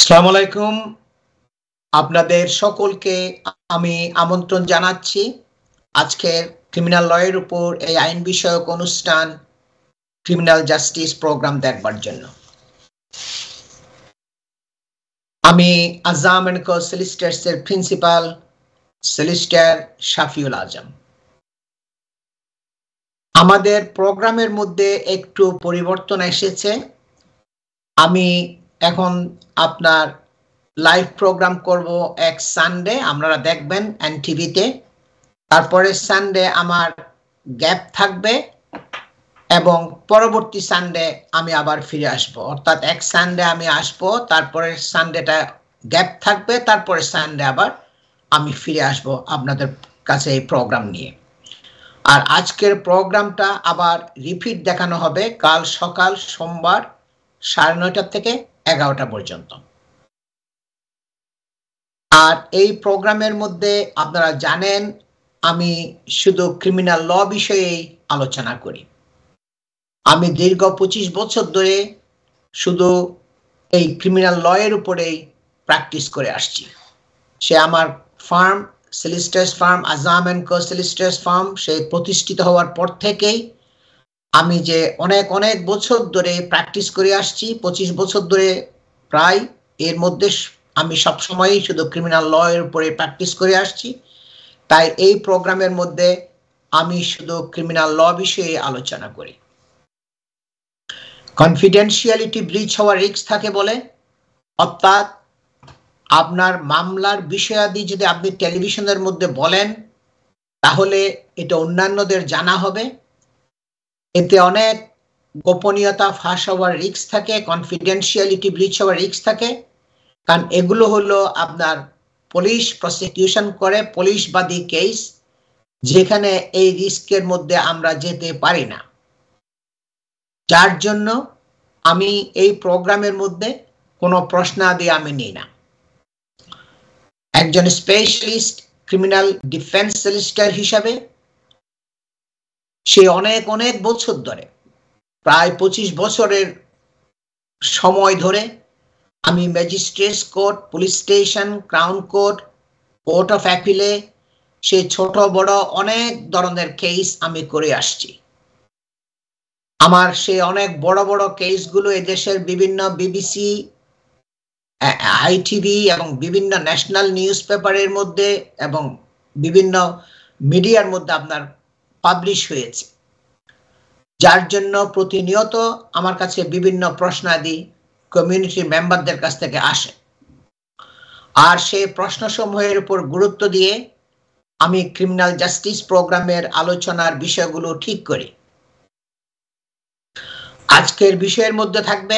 আসসালামু আলাইকুম। আপনাদের সকলকে আমি আমন্ত্রণ জানাচ্ছি আজকের ক্রিমিনাল লয়ের উপর এই আইন বিষয়ক অনুষ্ঠান ক্রিমিনাল জাস্টিস প্রোগ্রাম দেখবার জন্য। আমি আজম এন্ড কো সলিসিটরস এর প্রিন্সিপাল সলিসিটর শাফিউল আজম। আমাদের প্রোগ্রামের মধ্যে একটু পরিবর্তন এসেছে। আমি এখন আপনার লাইভ প্রোগ্রাম করব এক সানডে, আপনারা দেখবেন এনটিভিতে। তারপরে সানডে আমার গ্যাপ থাকবে এবং পরবর্তী সানডে আমি আবার ফিরে আসব। অর্থাৎ এক সানডে আমি আসব, তারপরে সানডেটা গ্যাপ থাকবে, তারপরে সানডে আবার আমি ফিরে আসব আপনাদের কাছে এই প্রোগ্রাম নিয়ে। আর আজকের প্রোগ্রামটা আবার রিপিট দেখানো হবে কাল সকাল সোমবার 9:30 থেকে 11টা পর্যন্ত। আর এই প্রোগ্রামের মধ্যে আপনারা জানেন আমি শুধু ক্রিমিনাল ল বিষয়েই আলোচনা করি। আমি দীর্ঘ 25 বছর ধরে শুধু এই ক্রিমিনাল ল এর উপরেই প্র্যাকটিস করে আসছি। সে আমার firm solicitors firm Azam and co solicitors firm সে প্রতিষ্ঠিত হওয়ার পর থেকেই আমি যে অনেক বছর ধরে প্র্যাকটিস করে আসছি, 25 বছর ধরে প্রায়, এর মধ্যে আমি সবসময়ই শুধু ক্রিমিনাল ল এর উপরে প্র্যাকটিস করে আসছি। তাই এই প্রোগ্রামের মধ্যে আমি শুধু ক্রিমিনাল ল বিষয়ে আলোচনা করি। কনফিডেন্সিয়ালিটি ব্রিচ হওয়ার রিস্ক থাকে বলে, অর্থাৎ আপনার মামলার বিষয়াদি যদি আপনি টেলিভিশনের মধ্যে বলেন তাহলে এটা অন্যান্যদের জানা হবে, এতে অনেক গোপনীয়তা ফাঁস হওয়ার রিস্ক থাকে, কনফিডেন্সিয়ালিটি ব্রিচ হওয়ার রিস্ক থাকে। কারণ এগুলো হলো আপনার পুলিশ প্রসিকিউশন করে পুলিশবাদী কেস, যেখানে এই রিস্কের মধ্যে আমরা যেতে পারি না। যার জন্য আমি এই প্রোগ্রামের মধ্যে কোনো প্রশ্নাদি আমি নিই না। একজন স্পেশালিস্ট ক্রিমিনাল ডিফেন্স সলিসিটর হিসাবে সে অনেক বছর ধরে, প্রায় 25 বছরের সময় ধরে আমি magistrates court, police station, crown court, court of অ্যাপিলে সে ছোট বড় অনেক ধরনের কেস আমি করে আসছি। আমার সে অনেক বড় কেসগুলো এদেশের বিভিন্ন বিবিসি, আইটিভি এবং বিভিন্ন ন্যাশনাল নিউজ পেপারের মধ্যে এবং বিভিন্ন মিডিয়ার মধ্যে আপনার পাবলিশ হয়েছে। যার জন্য প্রতিনিয়ত আমার কাছে বিভিন্ন প্রশ্নাদি কমিউনিটি মেম্বারদের কাছ থেকে আসে। আর সেই প্রশ্নসমূহের উপর গুরুত্ব দিয়ে আমি ক্রিমিনাল জাস্টিস প্রোগ্রামের আলোচনার বিষয়গুলো ঠিক করি। আজকের বিষয়ের মধ্যে থাকবে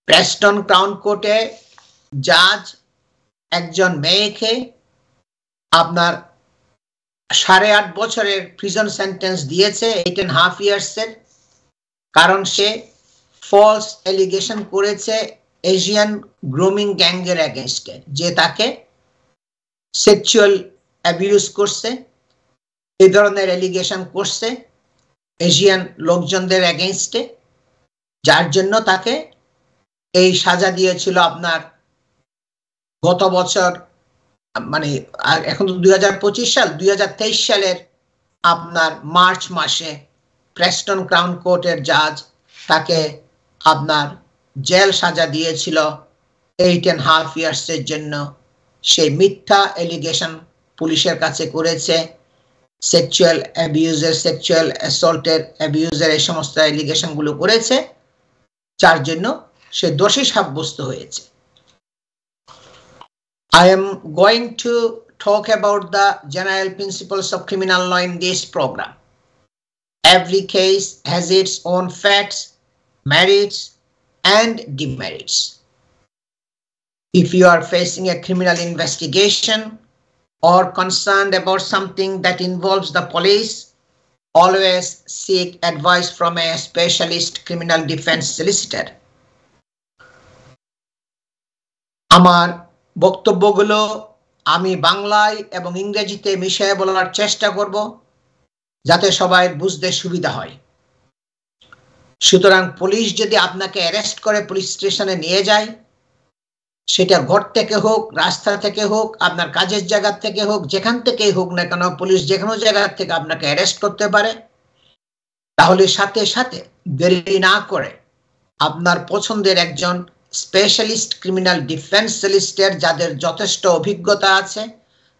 প্রেস্টন ক্রাউন কোর্টে জাজ একজন মেয়েকে আপনার 8.5 বছরের প্রিজন সেন্টেন্স দিয়েছে, 8.5 ইয়ার্সের, কারণ সে ফলস এলিগেশন করেছে এশিয়ান গ্রুমিং গ্যাংয়ের এগেইনস্টে, যে তাকে সেক্সুয়াল অ্যাবিউজ করছে, এই ধরনের এলিগেশন করছে এশিয়ান লোকজনদের এগেইনস্টে। যার জন্য তাকে এই সাজা দিয়েছিল আপনার গত বছর, মানে এখন তো 2025 সাল, 2023 সালের আপনার মার্চ মাসে প্রেস্টন ক্রাউন কোর্টের জাজ তাকে আপনার জেল সাজা দিয়েছিল 8.5 ইয়ার্সের জন্য। সেই মিথ্যা এলিগেশন পুলিশের কাছে করেছে, সেক্সুয়াল অ্যাবিউজের, সেক্সুয়াল অ্যাসল্টের, অ্যাবিউজের এই সমস্ত এলিগেশনগুলো করেছে, যার জন্য সে দোষী সাব্যস্ত হয়েছে। I am going to talk about the general principles of criminal law in this program. Every case has its own facts, merits, and demerits. If you are facing a criminal investigation or concerned about something that involves the police, always seek advice from a specialist criminal defense solicitor. আমার বক্তব্যগুলো আমি বাংলায় এবং ইংরেজিতে মিশিয়ে বলার চেষ্টা করব যাতে সবাই বুঝতে সুবিধা হয়। সুতরাং পুলিশ যদি আপনাকে অ্যারেস্ট করে পুলিশ স্টেশনে নিয়ে যায়, সেটা ঘর থেকে হোক, রাস্তা থেকে হোক, আপনার কাজের জায়গা থেকে হোক, যেখান থেকেই হোক না কেন, পুলিশ যে কোনো জায়গা থেকে আপনাকে অ্যারেস্ট করতে পারে। তাহলে সাথে সাথে দেরি না করে আপনার পছন্দের একজন স্পেশালিস্ট ক্রিমিনাল ডিফেন্স সলিসিটর, যাদের যথেষ্ট অভিজ্ঞতা আছে,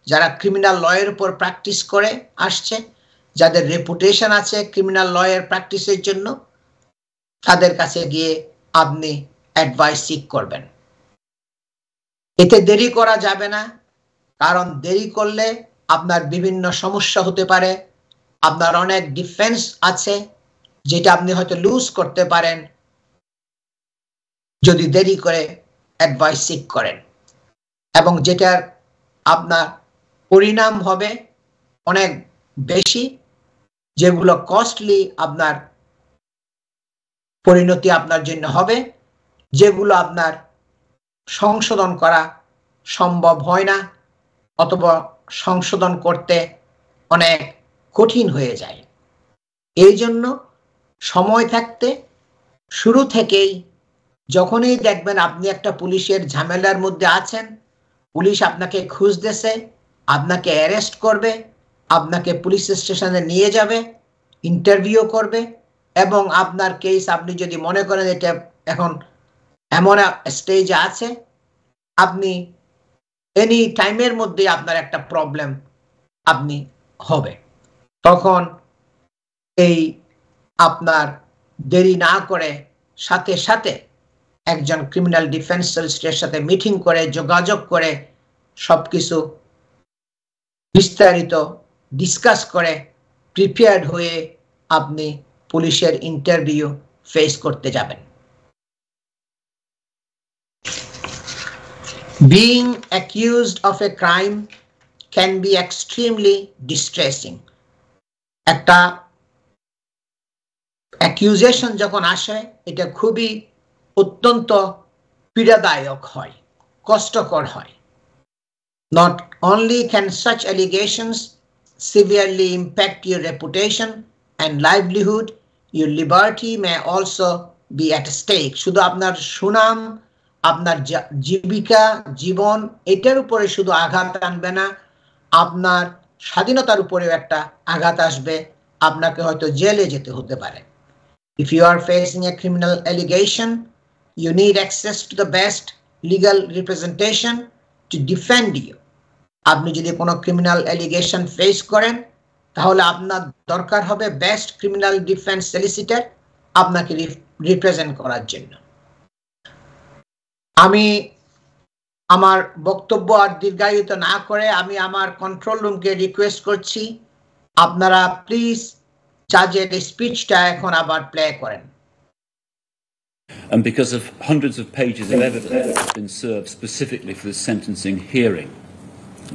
যারা ক্রিমিনাল লয়ের উপর প্র্যাকটিস করে আসছে, যাদের রেপুটেশন আছে ক্রিমিনাল লয়ের প্র্যাকটিসের জন্য, তাদের কাছে গিয়ে আপনি অ্যাডভাইস সিক করবেন। এতে দেরি করা যাবে না, কারণ দেরি করলে আপনার বিভিন্ন সমস্যা হতে পারে। আপনার অনেক ডিফেন্স আছে যেটা আপনি হয়তো লুজ করতে পারেন যদি দেরি করে অ্যাডভাইস সিক করেন, এবং যেটার আপনার পরিণাম হবে অনেক বেশি, যেগুলো কস্টলি আপনার পরিণতি আপনার জন্য হবে, যেগুলো আপনার সংশোধন করা সম্ভব হয় না, অথবা সংশোধন করতে অনেক কঠিন হয়ে যায়। এই জন্য সময় থাকতে শুরু থেকেই, যখনই দেখবেন আপনি একটা পুলিশের ঝামেলার মধ্যে আছেন, পুলিশ আপনাকে খুঁজতেছে, আপনাকে অ্যারেস্ট করবে, আপনাকে পুলিশ স্টেশনে নিয়ে যাবে, ইন্টারভিউ করবে, এবং আপনার কেস আপনি যদি মনে করেন এটা এখন এমন স্টেজে আছে, আপনি এনি টাইমের মধ্যে আপনার একটা প্রবলেম আপনি হবে, তখন এই আপনার দেরি না করে সাথে সাথে একজন ক্রিমিনাল ডিফেন্স সলিসিটরের সাথে মিটিং করে, যোগাযোগ করে, সবকিছু বিস্তারিত ডিসকাস করে প্রিপেয়ার্ড হয়ে আপনি পুলিশের ইন্টারভিউ ফেস করতে যাবেন। Being accused of a crime can be extremely distressing. একটা অ্যাকিউজেশন যখন আসে, এটা খুবই অত্যন্ত পীড়াদায়ক হয়, কষ্টকর হয়। Not only can such allegations severely impact your reputation and livelihood, your liberty may also be at stake. শুধু আপনার সুনাম, আপনার জীবিকা, জীবন, এটার উপরে শুধু আঘাত আনবে না, আপনার স্বাধীনতার উপরেও একটা আঘাত আসবে, আপনাকে হয়তো জেলে যেতে হতে পারে। If you are facing a criminal allegation, you need access to the best legal representation to defend you. আপনি যদি কোনো ক্রিমিনাল অ্যালিগেশন ফেস করেন, তাহলে আপনার দরকার হবে বেস্ট ক্রিমিনাল ডিফেন্স সলিসিটর আপনাকে রিপ্রেজেন্ট করার জন্য। আমি আমার বক্তব্য আর দীর্ঘায়িত না করে আমি আমার কন্ট্রোল রুমকে রিকোয়েস্ট করছি, আপনারা প্লিজ জাজের স্পিচটা এখন আবার প্লে করেন। And because of hundreds of pages of evidence that have been served specifically for the sentencing hearing,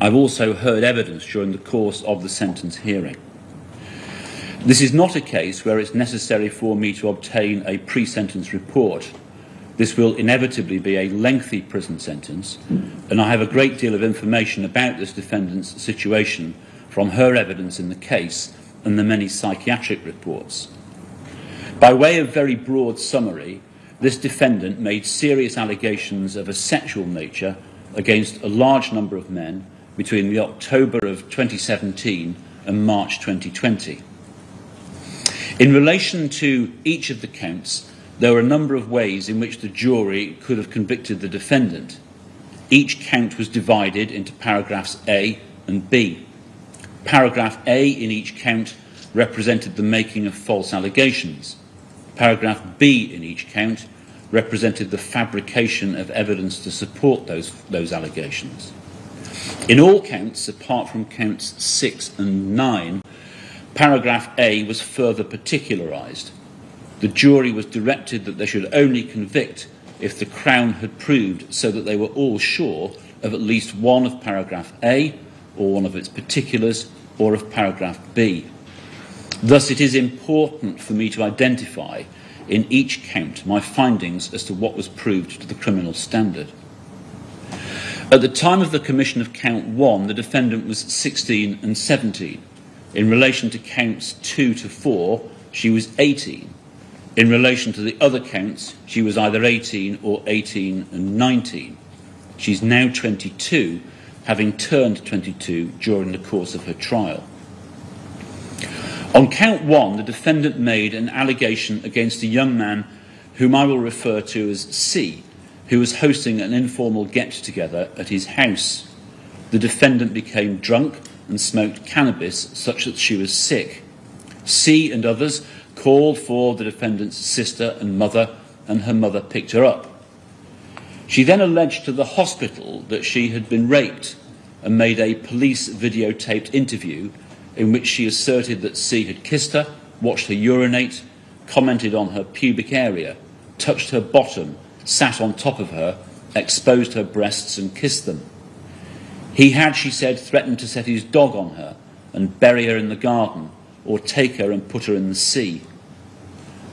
I've also heard evidence during the course of the sentence hearing. This is not a case where it's necessary for me to obtain a pre-sentence report. This will inevitably be a lengthy prison sentence, and I have a great deal of information about this defendant's situation from her evidence in the case and the many psychiatric reports. By way of very broad summary, this defendant made serious allegations of a sexual nature against a large number of men between the October of 2017 and March 2020. In relation to each of the counts, there were a number of ways in which the jury could have convicted the defendant. Each count was divided into paragraphs A and B. Paragraph A in each count represented the making of false allegations. Paragraph B in each count represented the fabrication of evidence to support those allegations. In all counts, apart from counts 6 and 9, paragraph A was further particularised. The jury was directed that they should only convict if the Crown had proved so that they were all sure of at least one of paragraph A, or one of its particulars, or of paragraph B. Thus, it is important for me to identify in each count my findings as to what was proved to the criminal standard. At the time of the commission of count 1, the defendant was 16 and 17. In relation to counts 2 to 4, she was 18. In relation to the other counts, she was either 18 or 18 and 19. She's now 22, having turned 22 during the course of her trial. On count 1, the defendant made an allegation against a young man whom I will refer to as C, who was hosting an informal get-together at his house. The defendant became drunk and smoked cannabis such that she was sick. C and others called for the defendant's sister and mother, and her mother picked her up. She then alleged to the hospital that she had been raped and made a police videotaped interview in which she asserted that C had kissed her, watched her urinate, commented on her pubic area, touched her bottom, sat on top of her, exposed her breasts and kissed them. He had, she said, threatened to set his dog on her and bury her in the garden or take her and put her in the sea.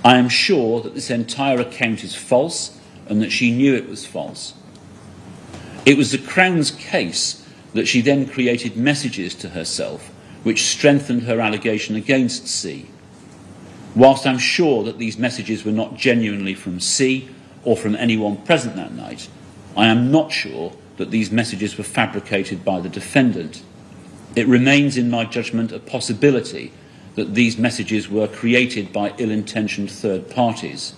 I am sure that this entire account is false and that she knew it was false. It was the Crown's case that she then created messages to herself which strengthened her allegation against C. Whilst I'm sure that these messages were not genuinely from C or from anyone present that night, I am not sure that these messages were fabricated by the defendant. It remains, in my judgment, a possibility that these messages were created by ill-intentioned third parties.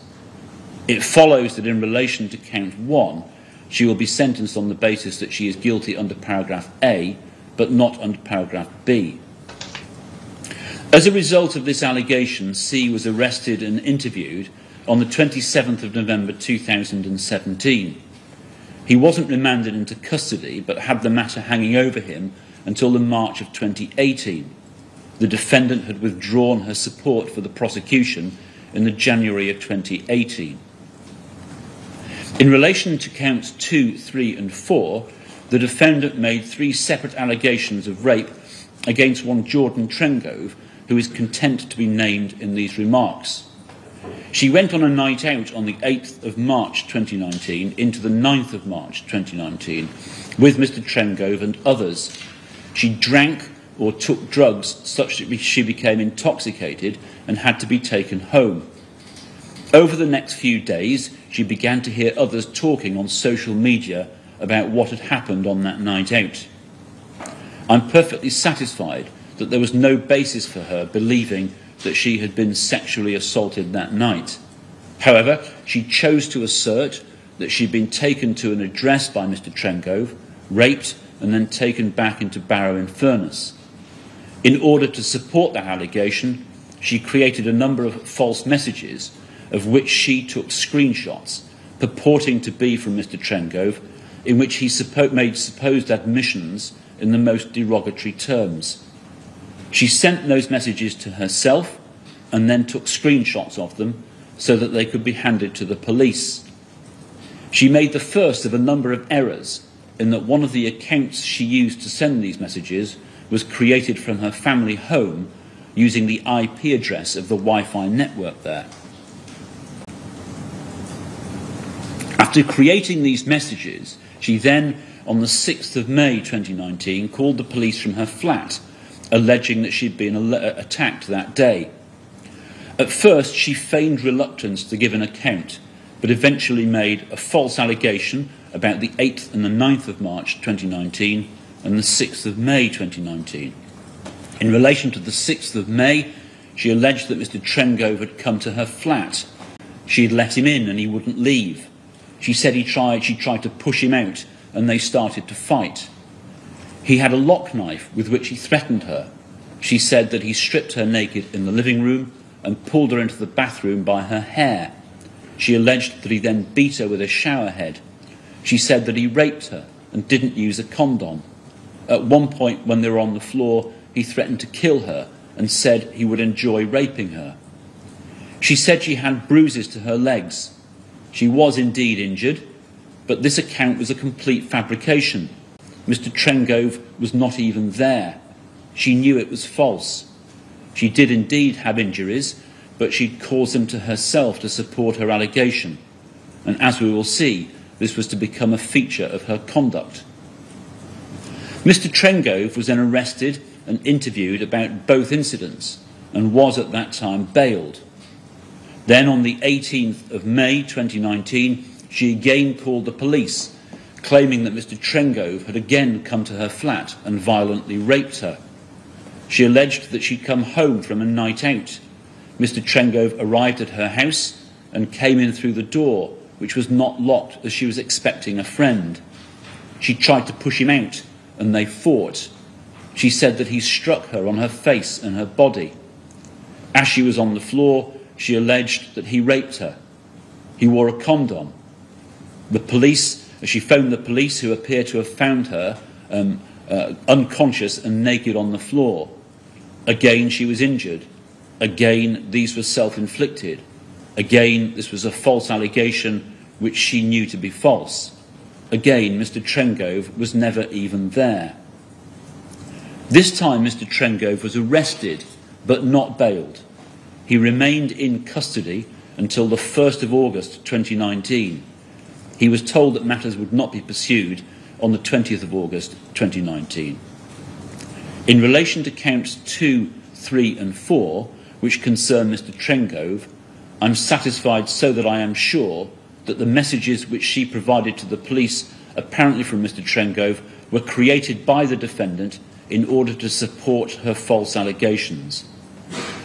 It follows that in relation to count 1, she will be sentenced on the basis that she is guilty under paragraph A, but not under paragraph B. As a result of this allegation, C was arrested and interviewed on the 27th of November 2017. He wasn't remanded into custody, but had the matter hanging over him until the March of 2018. The defendant had withdrawn her support for the prosecution in the January of 2018. In relation to counts 2, 3 and 4, the defendant made 3 separate allegations of rape against one Jordan Trengove, who is content to be named in these remarks. She went on a night out on the 8th of March 2019 into the 9th of March 2019 with Mr. Trengove and others. She drank or took drugs such that she became intoxicated and had to be taken home. Over the next few days, she began to hear others talking on social media about what had happened on that night out. I'm perfectly satisfied that there was no basis for her believing that she had been sexually assaulted that night. However, she chose to assert that she'd been taken to an address by Mr. Trengove, raped and then taken back into Barrow-in-Furness. In order to support that allegation, she created a number of false messages of which she took screenshots purporting to be from Mr. Trengove, in which he made supposed admissions in the most derogatory terms. She sent those messages to herself and then took screenshots of them so that they could be handed to the police. She made the first of a number of errors in that one of the accounts she used to send these messages was created from her family home using the IP address of the Wi-Fi network there. After creating these messages, she then, on the 6th of May 2019, called the police from her flat, alleging that she'd been attacked that day. At first, she feigned reluctance to give an account, but eventually made a false allegation about the 8th and the 9th of March 2019 and the 6th of May 2019. In relation to the 6th of May, she alleged that Mr. Trengove had come to her flat. She had let him in and he wouldn't leave. She said she tried to push him out and they started to fight. He had a lock knife with which he threatened her. She said that he stripped her naked in the living room and pulled her into the bathroom by her hair. She alleged that he then beat her with a shower head. She said that he raped her and didn't use a condom. At one point, when they were on the floor, he threatened to kill her and said he would enjoy raping her. She said she had bruises to her legs. She was indeed injured, but this account was a complete fabrication. Mr. Trengove was not even there. She knew it was false. She did indeed have injuries, but she'd caused them to herself to support her allegation. And as we will see, this was to become a feature of her conduct. Mr. Trengove was then arrested and interviewed about both incidents and was at that time bailed. Then on the 18th of May 2019, she again called the police, claiming that Mr. Trengove had again come to her flat and violently raped her. She alleged that she'd come home from a night out. Mr. Trengove arrived at her house and came in through the door, which was not locked as she was expecting a friend. She tried to push him out and they fought. She said that he struck her on her face and her body. As she was on the floor, she alleged that he raped her. He wore a condom. She phoned the police, who appear to have found her unconscious and naked on the floor. Again, she was injured. Again, these were self-inflicted. Again, this was a false allegation which she knew to be false. Again, Mr. Trengove was never even there. This time, Mr. Trengove was arrested, but not bailed. He remained in custody until the 1st of August 2019. He was told that matters would not be pursued on the 20th of August 2019. In relation to counts 2, 3 and 4, which concern Mr. Trengove, I'm satisfied so that I am sure that the messages which she provided to the police, apparently from Mr. Trengove, were created by the defendant in order to support her false allegations.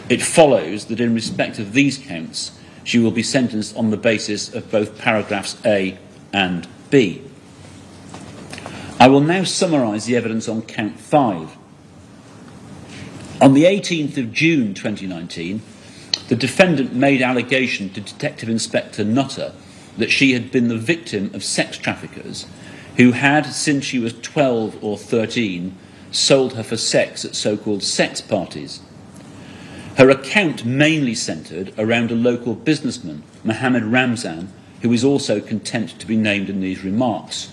It follows that in respect of these counts, she will be sentenced on the basis of both paragraphs A and B. I will now summarise the evidence on count 5. On the 18th of June 2019, the defendant made allegation to Detective Inspector Nutter that she had been the victim of sex traffickers who had, since she was 12 or 13, sold her for sex at so-called sex parties. Her account mainly centred around a local businessman, Mohammed Ramzan, who is also content to be named in these remarks.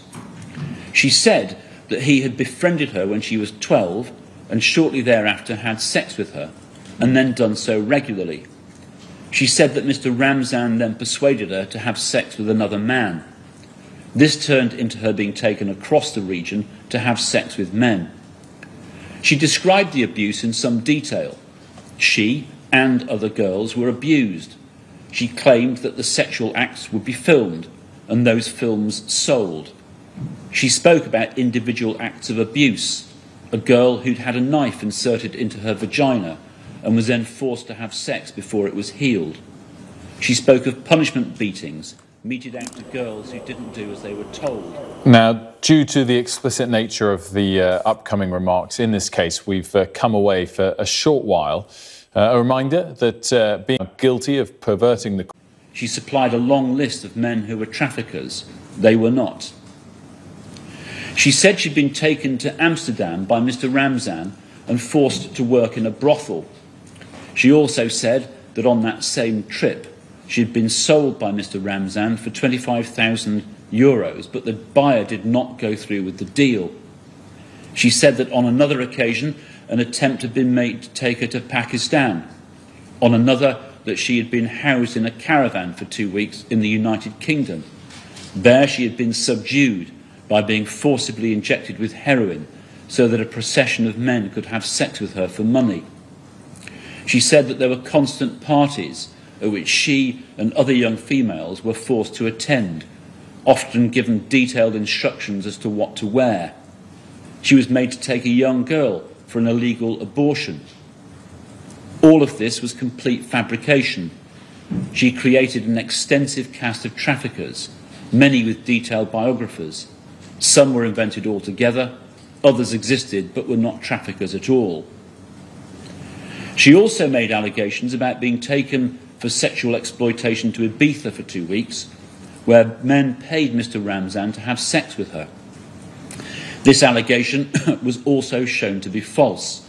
She said that he had befriended her when she was 12 and shortly thereafter had sex with her, and then done so regularly. She said that Mr. Ramzan then persuaded her to have sex with another man. This turned into her being taken across the region to have sex with men. She described the abuse in some detail. She and other girls were abused. She claimed that the sexual acts would be filmed and those films sold. She spoke about individual acts of abuse, a girl who'd had a knife inserted into her vagina and was then forced to have sex before it was healed. She spoke of punishment beatings meted out to girls who didn't do as they were told. Now, due to the explicit nature of the upcoming remarks in this case, we've come away for a short while. A reminder that being guilty of perverting the... She supplied a long list of men who were traffickers. They were not. She said she'd been taken to Amsterdam by Mr. Ramzan and forced to work in a brothel. She also said that on that same trip, she'd been sold by Mr. Ramzan for €25,000, but the buyer did not go through with the deal. She said that on another occasion, an attempt had been made to take her to Pakistan. On another, that she had been housed in a caravan for 2 weeks in the United Kingdom. There she had been subdued by being forcibly injected with heroin so that a procession of men could have sex with her for money. She said that there were constant parties at which she and other young females were forced to attend, often given detailed instructions as to what to wear. She was made to take a young girl for an illegal abortion. All of this was complete fabrication. She created an extensive cast of traffickers, many with detailed biographers. Some were invented altogether, others existed but were not traffickers at all. She also made allegations about being taken for sexual exploitation to Ibiza for 2 weeks, where men paid Mr. Ramzan to have sex with her. This allegation was also shown to be false.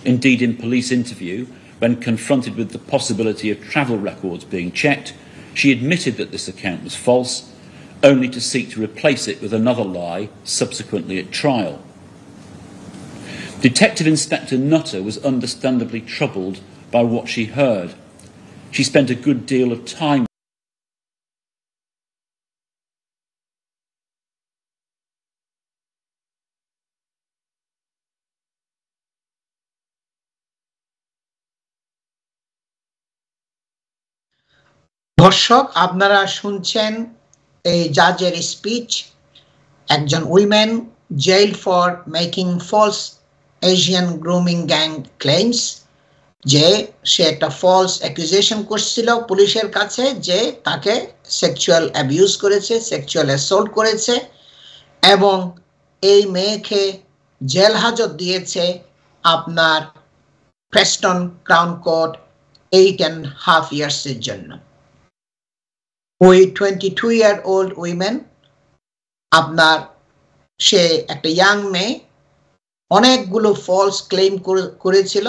Indeed, in police interview, when confronted with the possibility of travel records being checked, she admitted that this account was false, only to seek to replace it with another lie subsequently at trial. Detective Inspector Nutter was understandably troubled by what she heard. She spent a good deal of time দর্শক, আপনারা শুনছেন এই জাজের speech. একজন women jailed for making false Asian grooming gang claims, যে সে একটা false অ্যাকুজেশন করছিল পুলিশের কাছে যে তাকে সেক্সুয়াল অ্যাবিউজ করেছে, সেক্সুয়াল অ্যাসল্ট করেছে, এবং এই মেয়েকে জেল হাজত দিয়েছে আপনার প্রেস্টন ক্রাউন কোর্ট 8.5 ইয়ার্সের জন্য। ওই 22-year-old উইমেন, আপনার সে একটা ইয়াং মেয়ে, অনেকগুলো ফলস ক্লেম করেছিল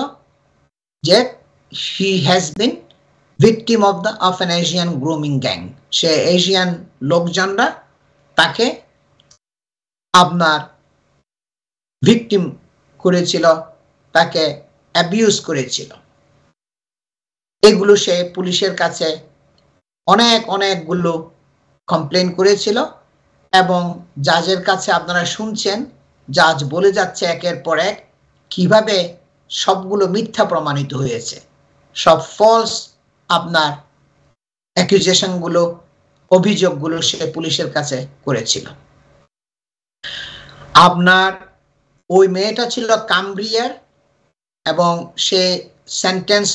যে he has been victim of an Asian grooming gang. Say Asian লোকজনরা তাকে আপনার ভিকটিম করেছিল, তাকে অ্যাবিউজ করেছিল। এগুলো সে পুলিশের কাছে অনেকগুলো কমপ্লেন করেছিল, এবং জাজের কাছে আপনারা শুনছেন জাজ বলে যাচ্ছে একের পর এক কিভাবে সবগুলো মিথ্যা প্রমাণিত হয়েছে, সব ফলস আপনার অ্যাকুজেশনগুলো, অভিযোগগুলো সে পুলিশের কাছে করেছিল। আপনার ওই মেয়েটা ছিল কামব্রিয়ার, এবং সে সেন্টেন্স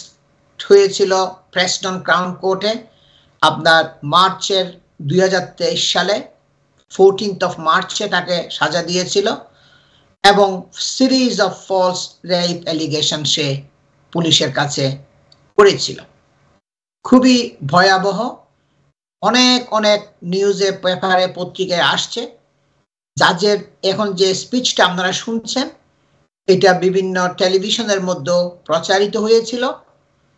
হয়েছিল প্রেস্টন ক্রাউন কোর্টে আপনার মার্চের 2023 সালে 14th of মার্চে তাকে সাজা দিয়েছিল, এবং series of false rape allegation সে পুলিশের কাছে করেছিল। খুবই ভয়াবহ, অনেক নিউজে, পেপারে, পত্রিকায় আসছে। জাজের এখন যে স্পিচটা আপনারা শুনছেন এটা বিভিন্ন টেলিভিশনের মধ্যে প্রচারিত হয়েছিল।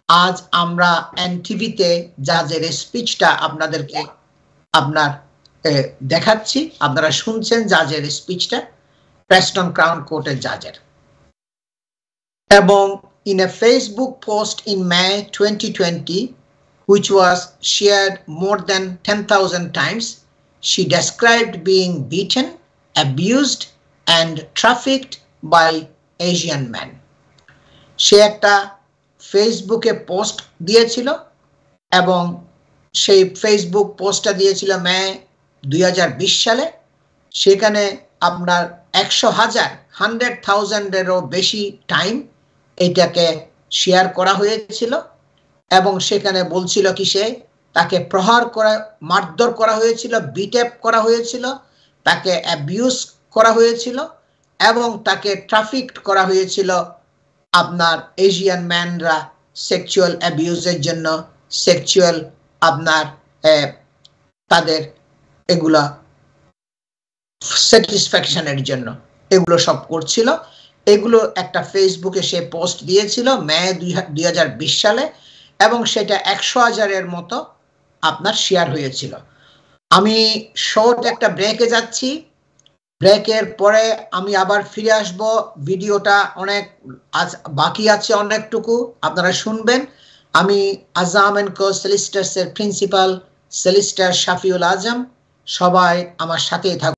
আজ আমরা এনটিভিতে জাজের স্পিচটা আপনাদেরকে দেখাচ্ছি। আপনারা শুনছেন জাজের স্পিচটা, প্রেস্টন ক্রাউন কোর্টের জাজের। এবং in a Facebook post in May 2020 which was shared more than 10,000 times, she described being beaten, abused and trafficked by Asian men. সে একটা ফেসবুকে পোস্ট দিয়েছিল, এবং সেই ফেসবুক পোস্টটা দিয়েছিল মে 2020 সালে। সেখানে আপনার 100,000-100,000-এরও বেশি টাইম এটাকে শেয়ার করা হয়েছিল, এবং সেখানে বলছিল কি সে তাকে প্রহার করা, মারধর করা হয়েছিল, বিটঅ্যাপ করা হয়েছিল, তাকে অ্যাবিউজ করা হয়েছিল, এবং তাকে ট্রাফিকড করা হয়েছিল আপনার এশিয়ান ম্যানরা সেক্সুয়াল অ্যাবিউজের জন্য, সেক্সুয়াল আপনার তাদের এগুলা স্যাটিসফ্যাকশনের জন্য এগুলো সব করছিল। এগুলো একটা ফেসবুকে সে পোস্ট দিয়েছিল মে 2020 সালে, এবং সেটা 100,000-এর মতো আপনার শেয়ার হয়েছিল। আমি শর্ট একটা ব্রেকে যাচ্ছি, ব্রেকের পরে আমি আবার ফিরে আসব। ভিডিওটা অনেক বাকি আছে, অনেকটুকু আপনারা শুনবেন। আমি আজম এন্ড কো সলিসিটার্সের প্রিন্সিপাল সলিসিটার শাফিউল আজম, সবাই আমার সাথেই থাকুন।